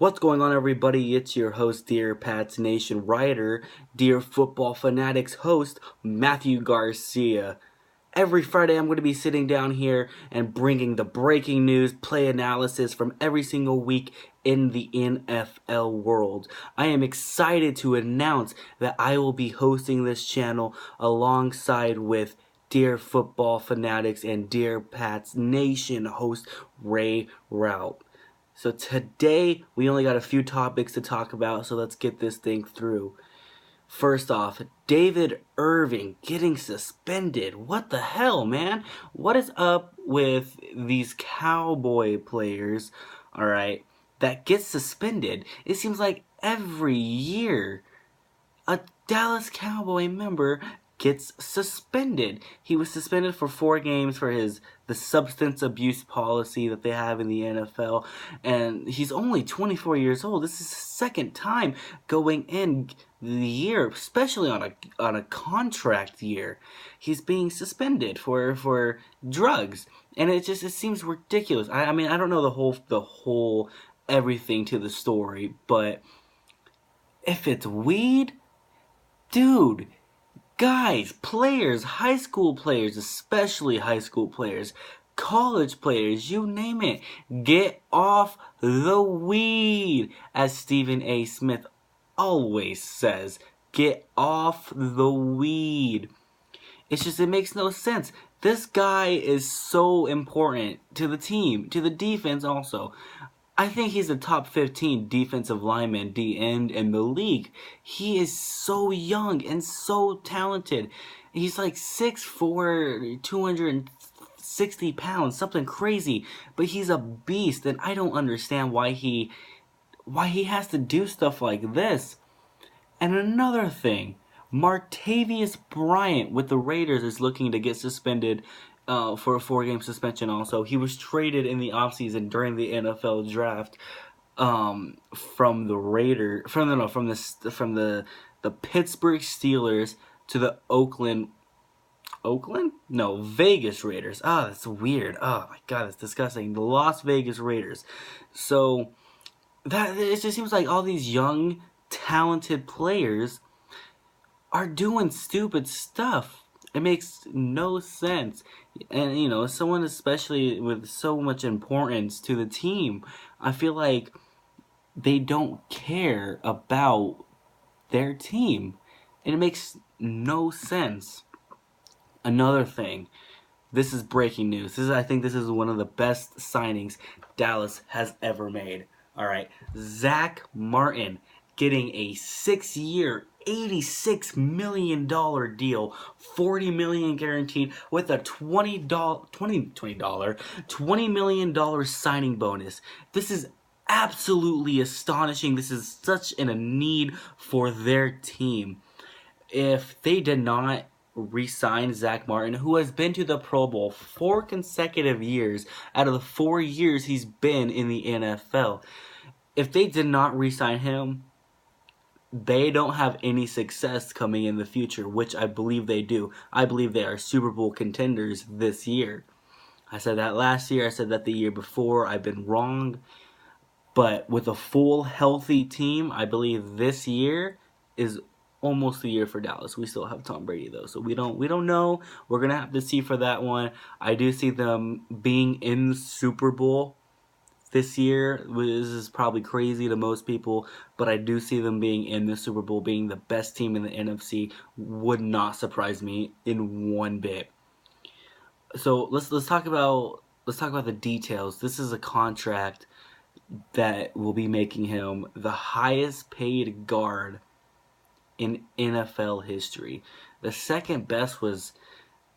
What's going on, everybody? It's your host, Dear Pats Nation writer, Dear Football Fanatics host, Matthew Garcia. Every Friday, I'm going to be sitting down here and bringing the breaking news, play analysis from every single week in the NFL world. I am excited to announce that I will be hosting this channel alongside with Dear Football Fanatics and Dear Pats Nation host Ray Rout. So today, we only got a few topics to talk about, so let's get this thing through. First off, David Irving getting suspended. What the hell, man? What is up with these Cowboy players, alright, that get suspended? It seems like every year a Dallas Cowboy member gets suspended. He was suspended for 4 games for the substance abuse policy that they have in the NFL, and he's only 24 years old. This is his second time going in the year, especially on a contract year. He's being suspended for drugs, and it seems ridiculous. I mean, I don't know the whole everything to the story, but if it's weed, dude, guys, players, high school players, especially high school players, college players, you name it, get off the weed, as Stephen A. Smith always says. Get off the weed. It makes no sense. This guy is so important to the team, to the defense also. I think he's a top 15 defensive lineman, D-end in the league. He is so young and so talented. He's like 6'4", 260 pounds, something crazy. But he's a beast, and I don't understand why he has to do stuff like this. And another thing, Martavius Bryant with the Raiders is looking to get suspended for a 4-game suspension also. He was traded in the offseason during the NFL draft from the Pittsburgh Steelers to the Vegas Raiders. That's weird. Oh my god, that's disgusting. The Las Vegas Raiders. So that it just seems like all these young, talented players are doing stupid stuff. It makes no sense. And, someone especially with so much importance to the team, I feel like they don't care about their team. And it makes no sense. Another thing, this is breaking news. I think this is one of the best signings Dallas has ever made. Alright, Zach Martin getting a 6-year, $86 million deal, $40 million guaranteed, with a $20 million signing bonus. This is absolutely astonishing. This is such a need for their team. If they did not re-sign Zach Martin, who has been to the Pro Bowl 4 consecutive years out of the 4 years he's been in the NFL, if they did not re-sign him, they don't have any success coming in the future, which I believe they do. I believe they are Super Bowl contenders this year. I said that last year. I said that the year before. I've been wrong. But with a full, healthy team, I believe this year is almost the year for Dallas. We still have Tom Brady, though, so we don't know. We're going to have to see for that one. I do see them being in the Super Bowl this year. This is probably crazy to most people, but I do see them being in the Super Bowl, being the best team in the NFC. Would not surprise me in one bit. So let's talk about the details. This is a contract that will be making him the highest paid guard in NFL history. The second best was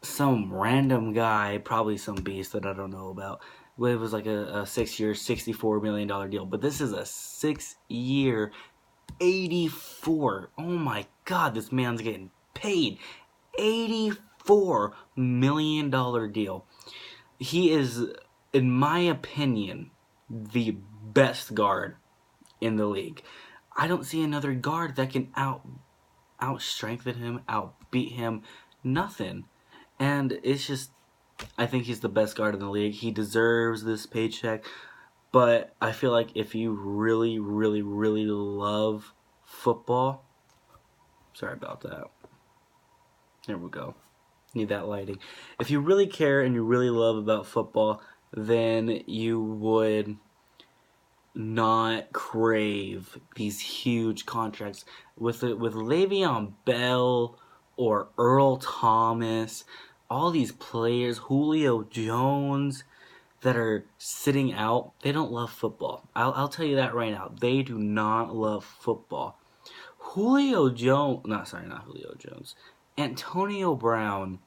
some random guy, probably some beast that I don't know about. It was like a 6-year, $64 million deal. But this is a 6-year, 84. Oh my god, this man's getting paid. $84 million deal. He is, in my opinion, the best guard in the league. I don't see another guard that can out-strengthen him, outbeat him. Nothing. And it's just, I think he's the best guard in the league. He deserves this paycheck. But I feel like if you really, really, really love football, sorry about that. There we go. Need that lighting. If you really care and you really love about football, then you would not crave these huge contracts with Le'Veon Bell or Earl Thomas, all these players, Julio Jones, that are sitting out. They don't love football. I'll tell you that right now. They do not love football. Julio Jones, not Julio Jones. Antonio Brown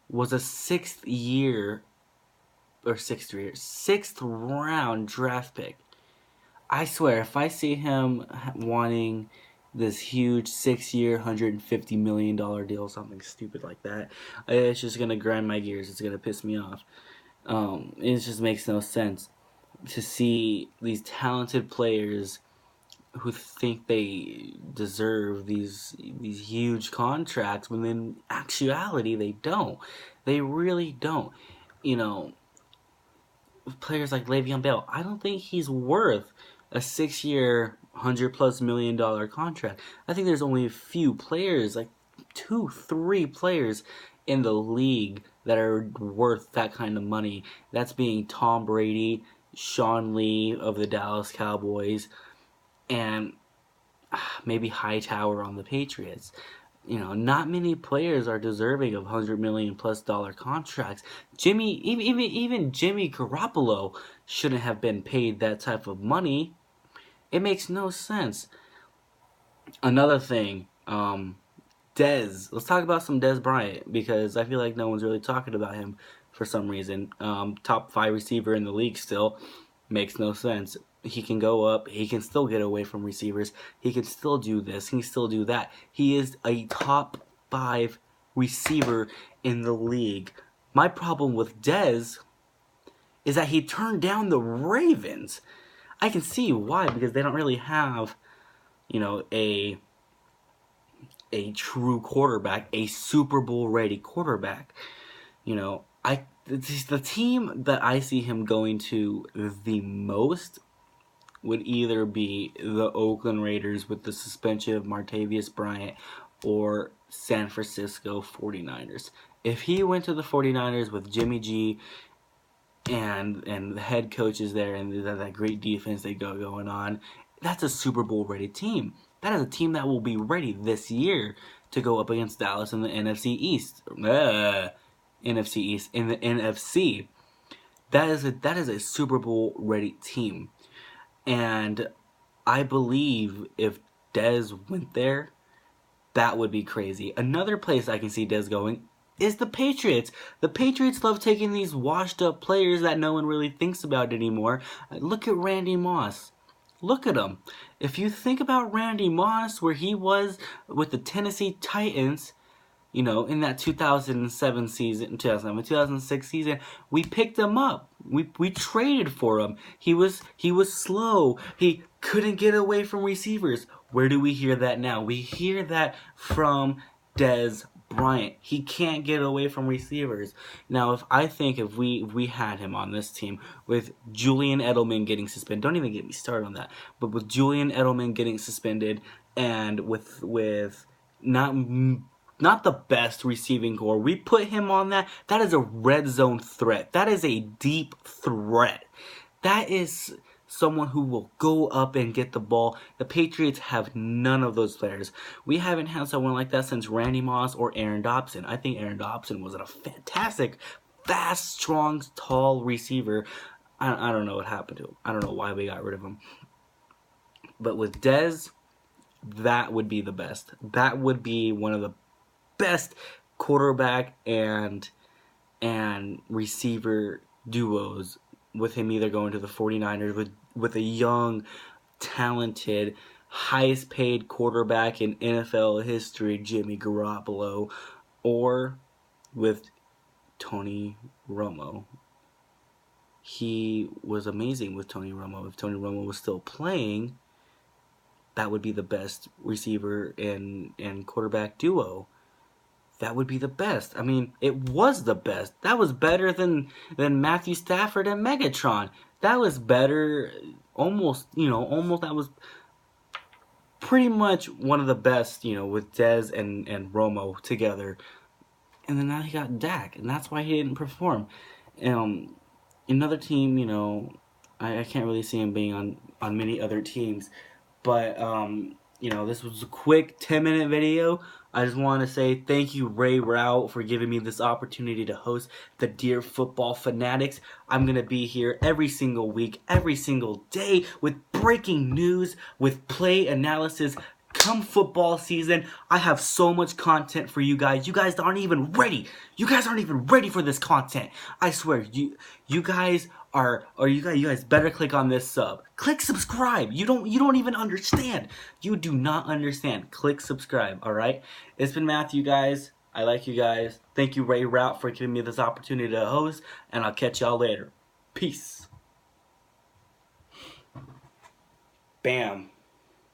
was a sixth round draft pick. I swear, if I see him wanting this huge 6-year, $150 million deal, something stupid like that, it's just going to grind my gears. It's going to piss me off. It just makes no sense to see these talented players who think they deserve these huge contracts when in actuality they don't. They really don't. You know, players like Le'Veon Bell, I don't think he's worth a 6-year, $100+ million contract. I think there's only a few players, like 2, 3 players in the league that are worth that kind of money. That's being Tom Brady, Sean Lee of the Dallas Cowboys, and maybe Hightower on the Patriots. You know, not many players are deserving of $100 million+ contracts. Even Jimmy Garoppolo shouldn't have been paid that type of money. It makes no sense. Another thing, Dez. Let's talk about some Dez Bryant, because I feel like no one's really talking about him for some reason. Top 5 receiver in the league still. Makes no sense. He can go up. He can still get away from receivers. He can still do this. He can still do that. He is a top 5 receiver in the league. My problem with Dez is that he turned down the Ravens. I can see why, because they don't really have, a true quarterback, a Super Bowl ready quarterback. The team that I see him going to the most would either be the Oakland Raiders with the suspension of Martavius Bryant or San Francisco 49ers. If he went to the 49ers with Jimmy G and the head coaches there and that great defense they got going on, that's a Super Bowl ready team. That is a team that will be ready this year to go up against Dallas in the NFC East. NFC East in the NFC. That is a Super Bowl ready team. And I believe if Dez went there, that would be crazy. Another place I can see Dez going is the Patriots. The Patriots love taking these washed up players that no one really thinks about anymore. Look at Randy Moss. Look at him. If you think about Randy Moss, where he was with the Tennessee Titans, in that 2006 season, we picked him up. We traded for him. He was slow. He couldn't get away from receivers. Where do we hear that now? We hear that from Dez Bryant. He can't get away from receivers. Now, if we had him on this team with Julian Edelman getting suspended, don't even get me started on that, but with Julian Edelman getting suspended and with not the best receiving core, we put him on that. That is a red zone threat. That is a deep threat. That is someone who will go up and get the ball. The Patriots have none of those players. We haven't had someone like that since Randy Moss or Aaron Dobson. I think Aaron Dobson was a fantastic, fast, strong, tall receiver. I don't know what happened to him. I don't know why we got rid of him. But with Dez, that would be the best. That would be one of the best quarterback and receiver duos, with him either going to the 49ers with a young, talented, highest paid quarterback in NFL history, Jimmy Garoppolo, or with Tony Romo. He was amazing with Tony Romo. If Tony Romo was still playing, that would be the best receiver and quarterback duo that would be the best. I mean, it was the best. That was better than Matthew Stafford and Megatron. That was better, almost, almost, that was pretty much one of the best, with Dez and Romo together. And then now he got Dak, and that's why he didn't perform. Another team, I can't really see him being on many other teams. But, this was a quick 10-minute video. I just want to say thank you, Ray Rout, for giving me this opportunity to host the Dear Football Fanatics. I'm going to be here every single week, every single day, with breaking news, with play analysis. Come football season, I have so much content for you guys. You guys aren't even ready. You guys aren't even ready for this content. I swear, you guys are, or you guys better click on this sub. Click subscribe. You don't even understand. You do not understand. Click subscribe, all right? It's been Matthew, guys. I like you guys. Thank you, Ray Rout, for giving me this opportunity to host, and I'll catch y'all later. Peace. Bam.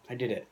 I did it.